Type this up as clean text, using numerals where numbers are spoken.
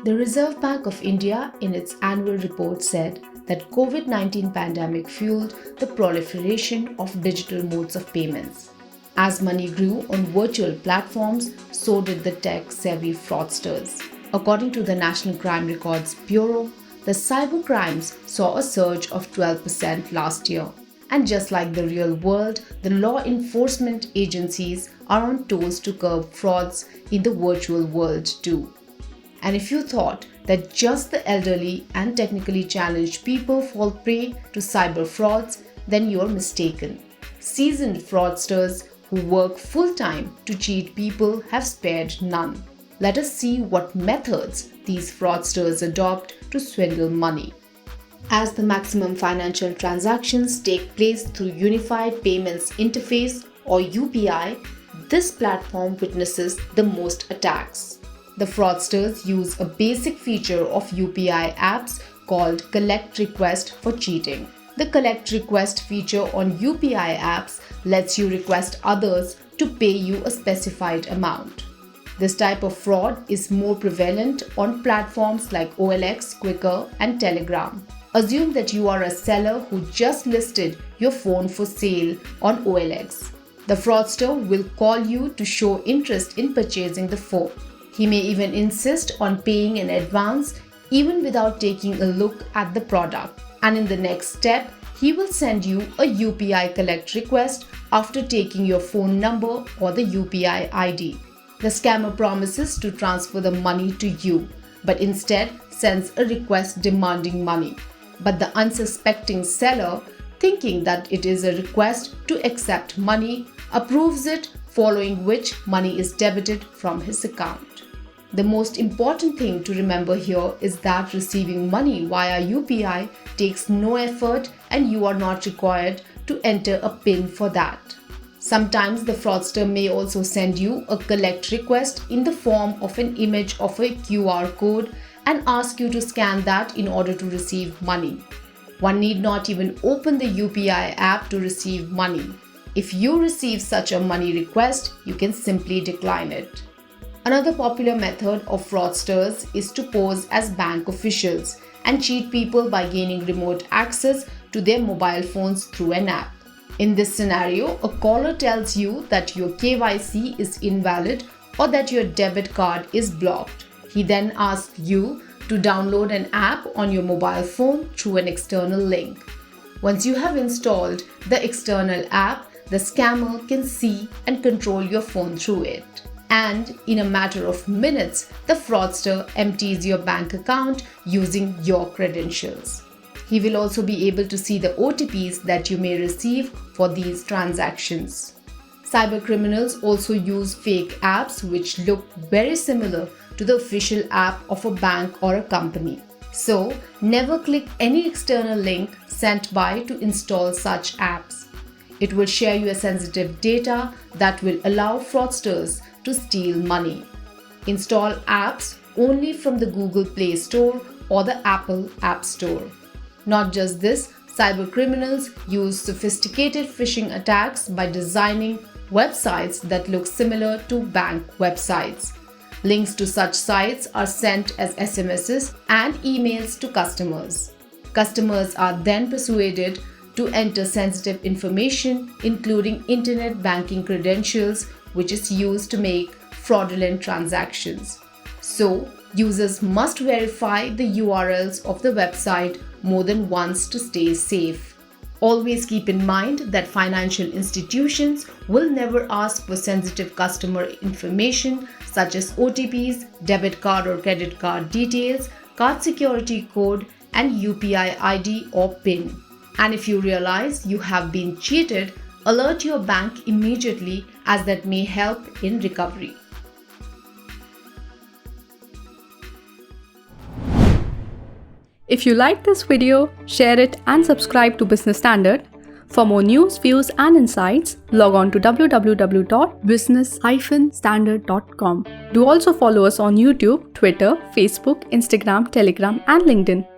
The Reserve Bank of India in its annual report said that COVID-19 pandemic fueled the proliferation of digital modes of payments. As money grew on virtual platforms, so did the tech-savvy fraudsters. According to the National Crime Records Bureau, the cyber crimes saw a surge of 12% last year. And just like the real world, the law enforcement agencies are on toes to curb frauds in the virtual world too. And if you thought that just the elderly and technically challenged people fall prey to cyber frauds, then you're mistaken. Seasoned fraudsters who work full-time to cheat people have spared none. Let us see what methods these fraudsters adopt to swindle money. As the maximum financial transactions take place through Unified Payments Interface or UPI, this platform witnesses the most attacks. The fraudsters use a basic feature of UPI apps called Collect Request for cheating. The Collect Request feature on UPI apps lets you request others to pay you a specified amount. This type of fraud is more prevalent on platforms like OLX, Quicker, and Telegram. Assume that you are a seller who just listed your phone for sale on OLX. The fraudster will call you to show interest in purchasing the phone. He may even insist on paying in advance even without taking a look at the product. And in the next step, he will send you a UPI collect request after taking your phone number or the UPI ID. The scammer promises to transfer the money to you, but instead sends a request demanding money. But the unsuspecting seller, thinking that it is a request to accept money, approves it, following which money is debited from his account. The most important thing to remember here is that receiving money via UPI takes no effort and you are not required to enter a PIN for that. Sometimes the fraudster may also send you a collect request in the form of an image of a QR code and ask you to scan that in order to receive money. One need not even open the UPI app to receive money. If you receive such a money request, you can simply decline it. Another popular method of fraudsters is to pose as bank officials and cheat people by gaining remote access to their mobile phones through an app. In this scenario, a caller tells you that your KYC is invalid or that your debit card is blocked. He then asks you to download an app on your mobile phone through an external link. Once you have installed the external app, the scammer can see and control your phone through it. And in a matter of minutes, the fraudster empties your bank account using your credentials. He will also be able to see the OTPs that you may receive for these transactions. Cybercriminals also use fake apps which look very similar to the official app of a bank or a company. So, never click any external link sent by to install such apps. It will share your sensitive data that will allow fraudsters to steal money. Install apps only from the Google Play Store or the Apple App Store. Not just this, cybercriminals use sophisticated phishing attacks by designing websites that look similar to bank websites. Links to such sites are sent as SMSs and emails to customers. Customers are then persuaded to enter sensitive information, including internet banking credentials, which is used to make fraudulent transactions. So, users must verify the URLs of the website more than once to stay safe. Always keep in mind that financial institutions will never ask for sensitive customer information such as OTPs, debit card or credit card details, card security code, and UPI ID or PIN. And if you realize you have been cheated, alert your bank immediately, as that may help in recovery. If you like this video, share it and subscribe to Business Standard. For more news, views and insights, log on to www.business-standard.com. Do also follow us on YouTube, Twitter, Facebook, Instagram, Telegram and LinkedIn.